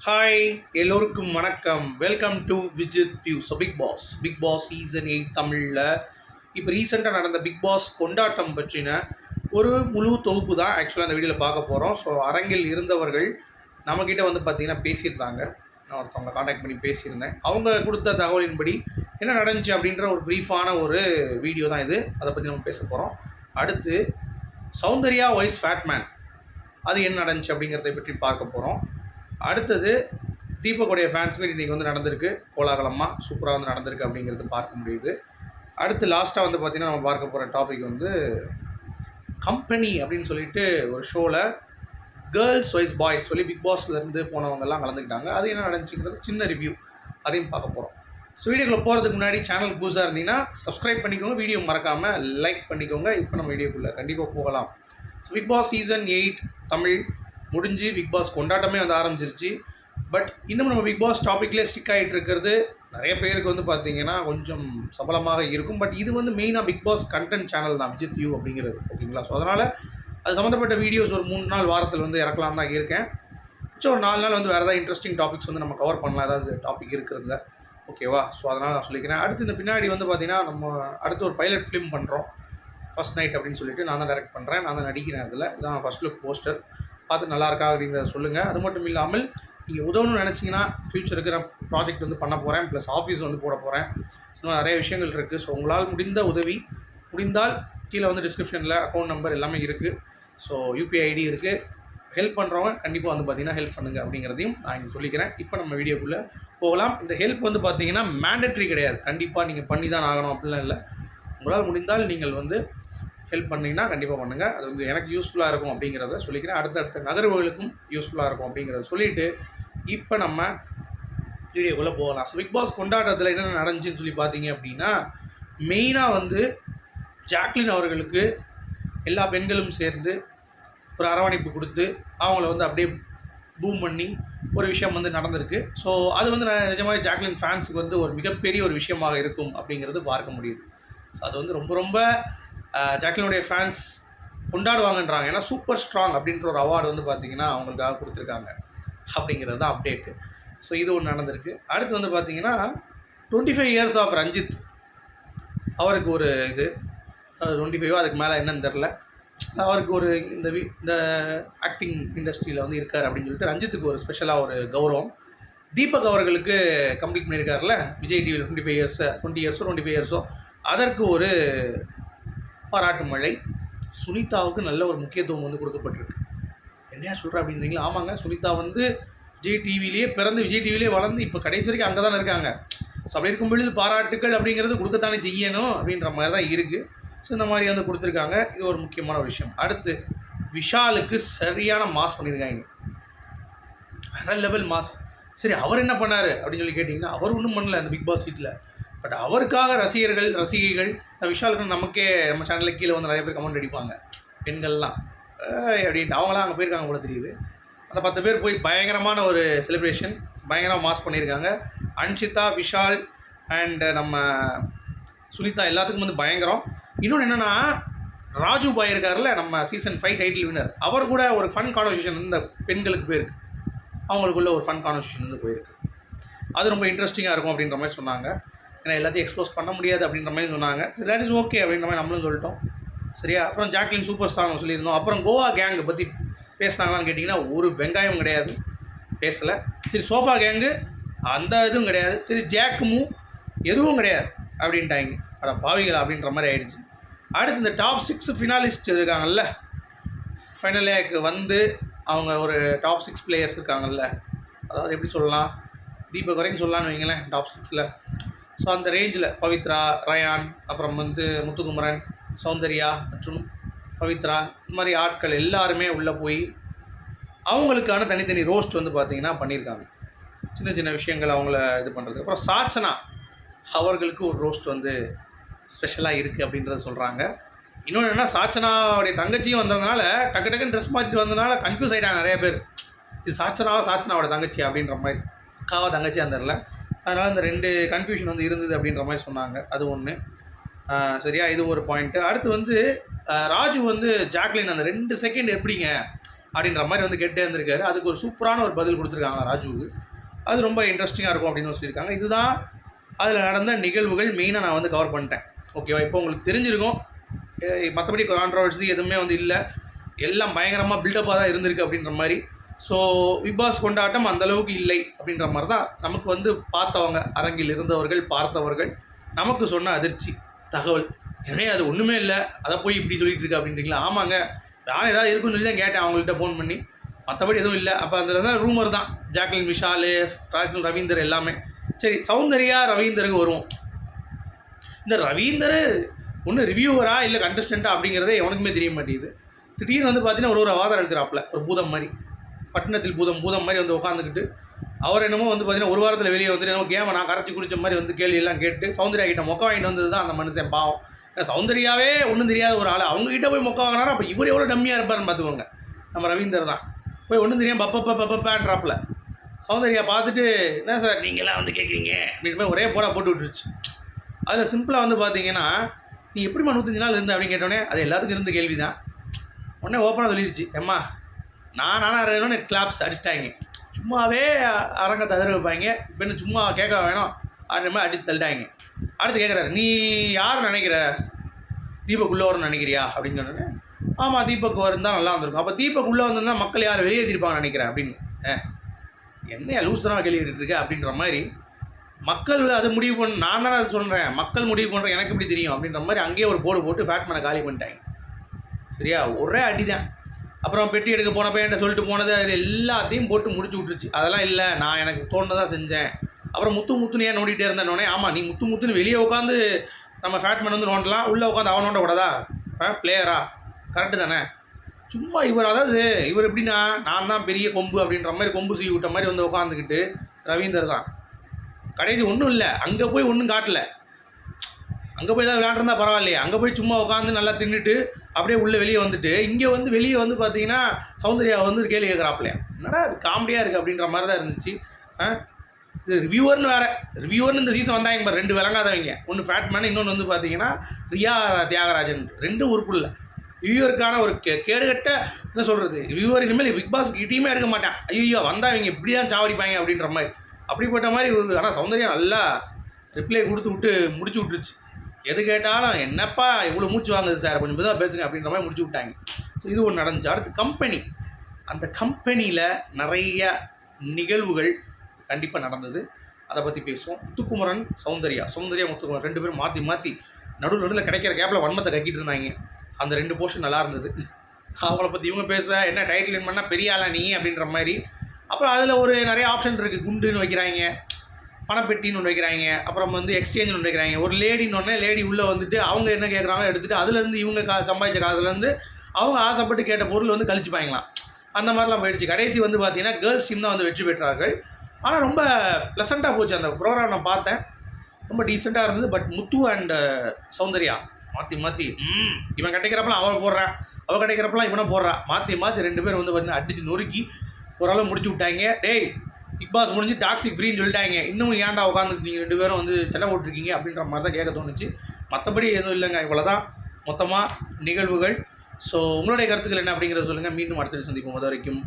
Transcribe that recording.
Hi எல்லோருக்கும் வணக்கம். Welcome to Vijith view. So Bigg Boss season 8 தமிழில் இப்போ ரீசெண்டாக நடந்த பிக் பாஸ் கொண்டாட்டம் பற்றின ஒரு முழு தொகுப்பு தான் ஆக்சுவலாக அந்த வீடியோவில் பார்க்க போகிறோம். ஸோ அரங்கில் இருந்தவர்கள் நம்மக்கிட்ட வந்து பார்த்திங்கன்னா பேசியிருந்தாங்க. நான் ஒருத்தவங்க காண்டாக்ட் பண்ணி பேசியிருந்தேன். அவங்க கொடுத்த தகவலின்படி என்ன நடந்துச்சு அப்படின்ற ஒரு ப்ரீஃபான ஒரு வீடியோ தான் இது. அதை பற்றி நம்ம பேச போகிறோம். அடுத்து சௌந்தர்யா வாய்ஸ் ஃபேட்மேன் அது என்ன நடந்துச்சு அப்படிங்கிறத பற்றி பார்க்க போகிறோம். அடுத்தது தீபக்குடைய ஃபேன்ஸ் மீட் இன்றைக்கி வந்து நடந்திருக்கு. கோலாகலமாக சூப்பராக வந்து நடந்திருக்கு அப்படிங்கிறது பார்க்க முடியுது. அடுத்து லாஸ்ட்டாக வந்து பார்த்திங்கன்னா நம்ம பார்க்க போகிற டாபிக் வந்து கம்பெனி அப்படின்னு சொல்லிட்டு ஒரு ஷோவில் கேர்ள்ஸ் வைஸ் பாய்ஸ் சொல்லி பிக் பாஸ்லேருந்து போனவங்கெல்லாம் கலந்துக்கிட்டாங்க. அது என்ன நடந்துச்சுங்கிறது சின்ன ரிவ்யூ, அதையும் பார்க்க போகிறோம். ஸோ வீடியோக்குள்ளே போகிறதுக்கு முன்னாடி சேனலுக்கு புதுசாக இருந்தீங்கன்னா சப்ஸ்கிரைப் பண்ணிக்கோங்க, வீடியோ மறக்காமல் லைக் பண்ணிக்கோங்க. இப்போ நம்ம வீடியோக்குள்ளே கண்டிப்பாக போகலாம். So Bigg Boss season 8 Tamil முடிஞ்சு பிக் பாஸ் கொண்டாட்டமே வந்து ஆரம்பிச்சிருச்சு. பட் இன்னும் நம்ம பிக் பாஸ் டாப்பிக்லேயே ஸ்டிக் ஆகிட்டு இருக்கிறது நிறைய பேருக்கு வந்து பார்த்திங்கன்னா கொஞ்சம் சபலமாக இருக்கும். பட் இது வந்து மெயினாக பிக் பாஸ் கண்டென்ட் சேனல் தான் விஜித் வியூ அப்படிங்கிறது, ஓகேங்களா? ஸோ அதனால் அது சம்மந்தப்பட்ட வீடியோஸ் ஒரு 3 நாள் வாரத்தில் வந்து இறக்கலாம் தான் இருக்கேன். ஸோ ஒரு 4 நாள் வந்து வேறு ஏதாவது இன்ட்ரெஸ்டிங் டாபிக்ஸ் வந்து நம்ம கவர் பண்ணலாம், ஏதாவது டாபிக் இருக்கிறதுல, ஓகேவா? ஸோ அதனால் நான் சொல்லிக்கிறேன். அடுத்து இந்த பின்னாடி வந்து பார்த்திங்கன்னா நம்ம அடுத்து ஒரு பைலட் ஃபிலிம் பண்ணுறோம், ஃபஸ்ட் நைட் அப்படின்னு சொல்லிட்டு நான் தான் டைரக்ட் பண்ணுறேன், நான் தான் நடிக்கிறேன். அதில் இதான் ஃபஸ்ட் லுக் போஸ்டர், பார்த்து நல்லா இருக்கா அப்படிங்கிறத சொல்லுங்கள். அது மட்டும் இல்லாமல் நீங்கள் உதவணும்னு நினச்சிங்கன்னா ஃப்யூச்சருக்கு நான் ப்ராஜெக்ட் வந்து பண்ண போகிறேன், ப்ளஸ் ஆஃபீஸ் வந்து போட போகிறேன். ஸோ நிறைய விஷயங்கள் இருக்குது. ஸோ உங்களால் முடிந்த உதவி முடிந்தால் கீழே வந்து டிஸ்கிரிப்ஷனில் அக்கௌண்ட் நம்பர் எல்லாமே இருக்குது. ஸோ யூபிஐ ஐடி இருக்குது. ஹெல்ப் பண்ணுறவங்க கண்டிப்பாக வந்து பார்த்திங்கன்னா ஹெல்ப் பண்ணுங்கள் அப்படிங்கிறதையும் நான் இங்கே சொல்லிக்கிறேன். இப்போ நம்ம வீடியோக்குள்ளே போகலாம். இந்த ஹெல்ப் வந்து பார்த்திங்கன்னா மேண்டட்ரி கிடையாது, கண்டிப்பாக நீங்கள் பண்ணி தான் ஆகணும் அப்படிலாம் இல்லை. உங்களால் முடிந்தால் நீங்கள் வந்து ஹெல்ப் பண்ணிங்கன்னா கண்டிப்பாக பண்ணுங்கள். அது வந்து எனக்கு யூஸ்ஃபுல்லாக இருக்கும் அப்படிங்கிறத சொல்லிக்கிறேன். அடுத்தடுத்த நகர்வுகளுக்கும் யூஸ்ஃபுல்லாக இருக்கும் அப்படிங்கிறத சொல்லிவிட்டு இப்போ நம்ம வீடியோக்குள்ளே போகலாம். ஸோ பிக் பாஸ் கொண்டாட்டத்தில் என்னென்ன நடந்துச்சுன்னு சொல்லி பார்த்தீங்க அப்படின்னா, மெயினாக வந்து ஜாக்லின் அவர்களுக்கு எல்லா பெண்களும் சேர்ந்து ஒரு அரவணைப்பு கொடுத்து அவங்கள வந்து அப்படியே பூம் பண்ணி ஒரு விஷயம் வந்து நடந்திருக்கு. ஸோ அது வந்து நிஜமாக ஜாக்லின் ஃபேன்ஸுக்கு வந்து ஒரு மிகப்பெரிய ஒரு விஷயமாக இருக்கும் அப்படிங்கிறது பார்க்க முடியுது. ஸோ அது வந்து ரொம்ப ரொம்ப ஜாக்லினுடைய ஃபேன்ஸ் கொண்டாடுவாங்கன்றாங்க. ஏன்னா சூப்பர் ஸ்ட்ராங் அப்படின்ற ஒரு அவார்டு வந்து பார்த்திங்கன்னா அவங்களுக்காக கொடுத்துருக்காங்க அப்படிங்கிறது தான் அப்டேட்டு. ஸோ இது ஒன்று நடந்திருக்கு. அடுத்து வந்து பார்த்திங்கன்னா 25 இயர்ஸ் ஆஃப் ரஞ்சித், அவருக்கு ஒரு இது 25 அதுக்கு மேலே என்னன்னு தெரில, அவருக்கு ஒரு இந்த ஆக்டிங் இண்டஸ்ட்ரியில் வந்து இருக்கார் அப்படின்னு சொல்லிட்டு ரஞ்சித்துக்கு ஒரு ஸ்பெஷலாக ஒரு கௌரவம். தீபக் அவர்களுக்கு கம்ப்ளீட் பண்ணியிருக்காருல விஜய் டிவியில் 20 இயர்ஸோ 25 இயர்ஸோ, அதற்கு ஒரு பாராட்டு மழை. சுனிதாவுக்கு நல்ல ஒரு முக்கியத்துவம் வந்து கொடுக்கப்பட்டிருக்கு. என்னையா சொல்கிறேன் அப்படின்றீங்களா? ஆமாங்க, சுனிதா வந்து விஜய் டிவிலேயே பிறந்து விஜய் டிவிலேயே வளர்ந்து இப்போ கடைசி வரைக்கும் அங்கே தான் இருக்காங்க. ஸோ அப்படி இருக்கும் பொழுது பாராட்டுக்கள் அப்படிங்கிறது கொடுக்கத்தானே செய்யணும் அப்படின்ற மாதிரி தான் இருக்குது. ஸோ இந்த மாதிரி வந்து கொடுத்துருக்காங்க. இது ஒரு முக்கியமான விஷயம். அடுத்து விஷாலுக்கு சரியான மாஸ் பண்ணியிருக்காங்க, வேறு லெவல் மாஸ். சரி, அவர் என்ன பண்ணார் அப்படின்னு சொல்லி கேட்டிங்கன்னா, அவர் ஒன்றும் பண்ணல அந்த பிக் பாஸ் வீட்டில். பட் அவருக்காக ரசிகைகள் விஷாலுக்கு நமக்கே நம்ம சேனலில் கீழே வந்து நிறைய பேர் கமெண்ட் அடிப்பாங்க, பெண்கள்லாம் அப்படின்ட்டு அவங்களாம் அங்கே போயிருக்காங்க போல தெரியுது. அந்த 10 பேர் போய் பயங்கரமான ஒரு செலிப்ரேஷன், பயங்கரமாக மாஸ் பண்ணியிருக்காங்க. அன்ஷிதா, விஷால் அண்ட் நம்ம சுனிதா எல்லாத்துக்கும் வந்து பயங்கரம். இன்னொன்று என்னென்னா, ராஜு பாய் இருக்கார்ல, நம்ம சீசன் 5 டைட்டில் வின்னர், அவர் கூட ஒரு ஃபன் கான்வர்சேஷன் வந்து இந்த பெண்களுக்கு போயிருக்கு. அவங்களுக்குள்ள ஒரு ஃபன் கான்வர்சேஷன் வந்து போயிருக்கு. அது ரொம்ப இன்ட்ரெஸ்டிங்காக இருக்கும் அப்படின்ற மாதிரி சொன்னாங்க. ஏன்னா எல்லாத்தையும் எக்ஸ்போஸ் பண்ண முடியாது அப்படின்ற மாதிரி சொன்னாங்க. தட் இஸ் ஓகே அப்படின்ற மாதிரி நம்மளும் சொல்லிட்டோம். சரியா? அப்புறம் ஜாக்லின் சூப்பர் ஸ்டார் சொல்லியிருந்தோம். அப்புறம் கோவா கேங்கை பற்றி பேசினாங்களான்னு கேட்டிங்கன்னா ஒரு வெங்காயம் கிடையாது, பேசலை. சரி, சோஃபா கேங்கு அந்த இதுவும் கிடையாது. சரி, ஜாக்குமும் எதுவும் கிடையாது அப்படின்ட்டாங்க. அட பாவிகளா அப்படின்ற மாதிரி ஆகிடுச்சு. அடுத்து இந்த டாப் 6 ஃபினாலிஸ்ட் இருக்காங்கல்ல, ஃபைனலேக்கு வந்து அவங்க ஒரு டாப் 6 பிளேயர்ஸ் இருக்காங்கல்ல, அதாவது எப்படி சொல்லலாம், தீபக் வரைக்கும் சொல்லலான்னு வைங்களேன் டாப் 6ல். ஸோ அந்த ரேஞ்சில் பவித்ரா, ரயான், அப்புறம் வந்து முத்துக்குமரன், சௌந்தர்யா மற்றும் பவித்ரா, இந்த மாதிரி ஆட்கள் எல்லாருமே உள்ளே போய் அவங்களுக்கான தனித்தனி ரோஸ்ட் வந்து பார்த்திங்கன்னா பண்ணியிருக்காங்க. சின்ன சின்ன விஷயங்கள் அவங்கள இது பண்ணுறது. அப்புறம் சாச்சனா அவர்களுக்கு ஒரு ரோஸ்ட் வந்து ஸ்பெஷலாக இருக்குது அப்படின்றத சொல்கிறாங்க. இன்னொன்று என்னென்னா, சாச்சனாவுடைய தங்கச்சியும் வந்ததுனால டக்குன்னு ட்ரெஸ் மாற்றிட்டு வந்ததுனால கன்ஃபியூஸ் ஆகிட்டாங்க நிறைய பேர். இது சாச்சனாவோட தங்கச்சி அப்படின்ற மாதிரி, அக்காவா தங்கச்சி அந்த தெரில. அதனால் இந்த 2 கன்ஃபியூஷன் வந்து இருந்தது அப்படின்ற மாதிரி சொன்னாங்க. அது ஒன்று. சரியா? இது ஒரு பாயிண்ட்டு. அடுத்து வந்து ராஜு வந்து ஜாக்லின் அந்த 2 செகண்ட் எப்படிங்க அப்படின்ற மாதிரி வந்து கேட்டே இருந்திருக்காரு. அதுக்கு ஒரு சூப்பரான ஒரு பதில் கொடுத்துருக்காங்க ராஜுவுக்கு. அது ரொம்ப இன்ட்ரெஸ்டிங்காக இருக்கும் அப்படின்னு சொல்லியிருக்காங்க. இதுதான் அதில் நடந்த நிகழ்வுகள் மெயினாக நான் வந்து கவர் பண்ணிட்டேன். ஓகேவா? இப்போ உங்களுக்கு தெரிஞ்சிருக்கும். மற்றபடி கான்ட்ரவர்சி எதுவுமே வந்து இல்லை. எல்லாம் பயங்கரமாக பில்டப்பாக தான் இருந்திருக்கு அப்படின்ற மாதிரி. ஸோ பிக் பாஸ் கொண்டாட்டம் அந்தளவுக்கு இல்லை அப்படின்ற மாதிரி தான் நமக்கு வந்து பார்த்தவங்க, அரங்கில் இருந்தவர்கள், பார்த்தவர்கள் நமக்கு சொன்ன அதிர்ச்சி தகவல். எனவே அது ஒன்றுமே இல்லை, அதை போய் இப்படி சொல்லிட்டு இருக்கு அப்படின்றீங்களா? ஆமாங்க, நான் ஏதாவது இருக்குன்னு சொல்லி தான் கேட்டேன் அவங்கள்ட்ட ஃபோன் பண்ணி. மற்றபடி எதுவும் இல்லை. அப்போ அதில் தான் ரூமர் தான். ஜாக்லின் விஷால், ரவீந்தர் எல்லாமே. சரி, சௌந்தர்யா ரவீந்தருக்கு வருவோம். இந்த ரவீந்தர் ஒன்று ரிவ்யூவரா இல்லை கண்டஸ்டண்ட்டா அப்படிங்கிறதே எவனுக்குமே தெரிய மாட்டேங்குது. திடீர்னு வந்து பார்த்தீங்கன்னா ஒரு ஆதாரம் எடுக்கிறாப்புல, ஒரு பூதம் மாதிரி, பட்டணத்தில் பூதம் மாதிரி வந்து உட்காந்துக்கிட்டு அவர் என்னமோ வந்து பார்த்தீங்கன்னா ஒரு வாரத்தில் வெளியே வந்துட்டு என்னமோ கேமை நான் கரைச்சி குடிச்ச மாதிரி வந்து கேள்வியெல்லாம் கேட்டு சௌந்தர்யா கிட்ட மொக்க வாங்கிட்டு வந்தது தான் அந்த மனுஷன் பாவம். சௌந்தர்யாவே ஒன்றும் தெரியாத ஒரு ஆள் அவங்ககிட்ட போய் மொக்க வாங்கினாரா? அப்போ இவர் எவ்வளோ டம்மியாக இருப்பார்னு பார்த்துக்கோங்க. நம்ம ரவீந்தர் தான் போய் ஒன்றும் தெரியாமல் பப்பப்பான்றாப்புல. சௌந்தர்யா பார்த்துட்டு என்ன சார் நீங்களாம் வந்து கேட்குறீங்க அப்படின்ற மாதிரி ஒரே போட்டு விட்டுருச்சு. அதில் சிம்பிளாக வந்து பார்த்தீங்கன்னா நீ எப்படிமா 105 நாள் இருந்த அப்படின்னு கேட்டோடனே அது எல்லாத்துக்கும் இருந்த கேள்வி தான். உடனே ஓப்பனாக சொல்லிடுச்சு, ஏம்மா நானாக இருக்கணும்னு கிளாப்ஸ் அடிச்சிட்டாங்க. சும்மாவே அரங்கத்தை அதிர வைப்பாங்க, இப்போ என்ன சும்மா கேட்க வேணும் அப்படின்ற மாதிரி அடித்து தள்ளிட்டாங்க. அடுத்து கேட்குறாரு, நீ யார் நினைக்கிற, தீபக் உள்ளே வரும்னு நினைக்கிறியா அப்படின்னு சொன்னோன்னே ஆமாம் தீபக் இருந்தால் நல்லா வந்திருக்கும். அப்போ தீபக் உள்ளே வந்திருந்தா மக்கள் யார் வெளியே திருப்பாங்க நினைக்கிறேன் அப்படின்னு. என்ன லூஸ் தானே கேள்வி கேட்டுருக்க அப்படின்ற மாதிரி. மக்கள் அதை முடிவு பண்ண, நான் தானே அதை சொல்கிறேன், மக்கள் முடிவு பண்ணுறேன் எனக்கு எப்படி தெரியும் அப்படின்ற மாதிரி அங்கேயே ஒரு போர்டு போட்டு ஃபேட்மேனை காலி பண்ணிட்டாங்க. சரியா? ஒரே அடி தான். அப்புறம் பெட்டி எடுக்க போனப்போ என்ன சொல்லிட்டு போனது அது எல்லாத்தையும் போட்டு முடிச்சு விட்டுருச்சு. அதெல்லாம் இல்லை, நான் எனக்கு தோணுதான் செஞ்சேன். அப்புறம் முத்துன்னு ஏன் நோண்டிகிட்டே இருந்தேன்னொடனே, ஆமாம் நீ முத்துன்னு வெளியே உட்காந்து நம்ம ஃபேட்மேன் வந்து நோண்டலாம், உள்ளே உட்காந்து அவன் நோண்டக்கூடாதா? பிளேயரா? கரெக்டு தானே? சும்மா இவர், அதாவது இவர் எப்படின்னா நான் தான் பெரிய கொம்பு அப்படின்ற மாதிரி கொம்பு சீவி விட்ட மாதிரி வந்து உட்காந்துக்கிட்டு ரவீந்தர் தான் கடைசி ஒன்றும் இல்லை. அங்கே போய் ஒன்றும் காட்டலை. அங்கே போய் ஏதாவது விளையாண்டுருந்தா பரவாயில்லையே, அங்கே போய் சும்மா உட்காந்து நல்லா தின்னுட்டு அப்படியே உள்ளே வெளியே வந்துட்டு இங்கே வந்து வெளியே வந்து பார்த்தீங்கன்னா சௌந்தர்யா வந்து கேள்வி கேட்குறாப்லையா. என்னடா அது காமெடியாக இருக்குது அப்படின்ற மாதிரி தான் இருந்துச்சு. இது ரிவ்யூவர்னு வேறு, ரிவ்யூவர்னு இந்த சீசன் வந்தாங்க பாரு, 2 விளங்காதவங்க. ஒன்று ஃபேட்மேன், இன்னொன்று வந்து பார்த்தீங்கன்னா ரியா தியாகராஜன். 2 உறுப்பு இல்லை. ரிவ்யூவருக்கான ஒரு கேடுகட்ட என்ன சொல்கிறது, ரிவ்யூவர் இனிமேல் பிக் பாஸ் கிட்டேயுமே எடுக்க மாட்டேன். ஐயோ வந்தால் இவங்க இப்படி தான் சாவடிப்பாங்க அப்படின்ற மாதிரி, அப்படிப்பட்ட மாதிரி ஒரு. ஆனால் சௌந்தர்யா நல்லா ரிப்ளை கொடுத்து விட்டு முடிச்சு விட்டுருச்சு. எது கேட்டாலும் என்னப்பா இவ்வளோ மூச்சு வாங்குது சார், கொஞ்சம் தான் பேசுங்க அப்படின்ற மாதிரி முடிச்சு விட்டாங்க. ஸோ இது ஒன்று நடந்துச்சு. அடுத்து கம்பெனி. அந்த கம்பெனியில் நிறைய நிகழ்வுகள் கண்டிப்பாக நடந்தது. அதை பற்றி பேசுவோம். முத்துக்குமரன் சௌந்தர்யா முத்துக்குமரன் 2 பேரும் மாற்றி நடுவில் கிடைக்கிற கேப்பில் வன்மத்தை கக்கிட்டு இருந்தாங்க. அந்த 2 போர்ஷன் நல்லா இருந்தது. அவங்கள பற்றி இவங்க பேச என்ன டைட்டில் பண்ணால் பெரிய ஆளா நீ அப்படின்ற மாதிரி. அப்புறம் அதில் ஒரு நிறைய ஆப்ஷன் இருக்குது. குண்டுன்னு வைக்கிறாங்க, பணப்பெட்டின்னு ஒன்று வைக்கிறாங்க, அப்புறம் வந்து எக்ஸ்சேஞ்சுன்னு ஒன்று வைக்கிறாங்க. ஒரு லேடின்னு லேடி உள்ளே வந்துட்டு அவங்க என்ன கேட்குறாங்க எடுத்துகிட்டு அதுலேருந்து இவங்க சம்பாதிச்ச காசுலேருந்து அவங்க ஆசைப்பட்டு கேட்ட பொருள் வந்து கழிச்சுப்பாங்களாம். அந்த மாதிரிலாம் போயிடுச்சு. கடைசி வந்து பார்த்தீங்கன்னா கேர்ள்ஸ் டீம் தான் வந்து வெற்றி பெற்றார்கள். ஆனால் ரொம்ப ப்ளசண்ட்டாக போச்சு அந்த ப்ரோக்ராம். நான் பார்த்தேன், ரொம்ப டீசெண்டாக இருந்தது. பட் முத்து அண்ட் சௌந்தர்யா மாற்றி இவன் கிடைக்கிறப்பலாம் அவள் போடுறான், அவள் கிடைக்கிறப்பலாம் இவனை போடுறான். மாற்றி 2 பேர் வந்து பார்த்தீங்கன்னா அடித்து நொறுக்கி ஓரளவு முடிச்சு விட்டாங்க. டேய் பிக் பாஸ் முடிஞ்சு டாக்ஸிக் ஃப்ரீன்னு சொல்லிட்டாங்க, இன்னும் ஏன்டா உட்காந்து நீங்கள் 2 பேரும் வந்து சண்டை போட்டிருக்கீங்க அப்படின்ற மாதிரி தான் கேட்க தோணுச்சு. மற்றபடி எதுவும் இல்லைங்க, இவ்வளோ தான் மொத்தமாக நிகழ்வுகள். ஸோ உங்களுடைய கருத்துக்கள் என்ன அப்படிங்கிறத சொல்லுங்கள். மீண்டும் அடுத்த சந்திப்போம். அது வரைக்கும்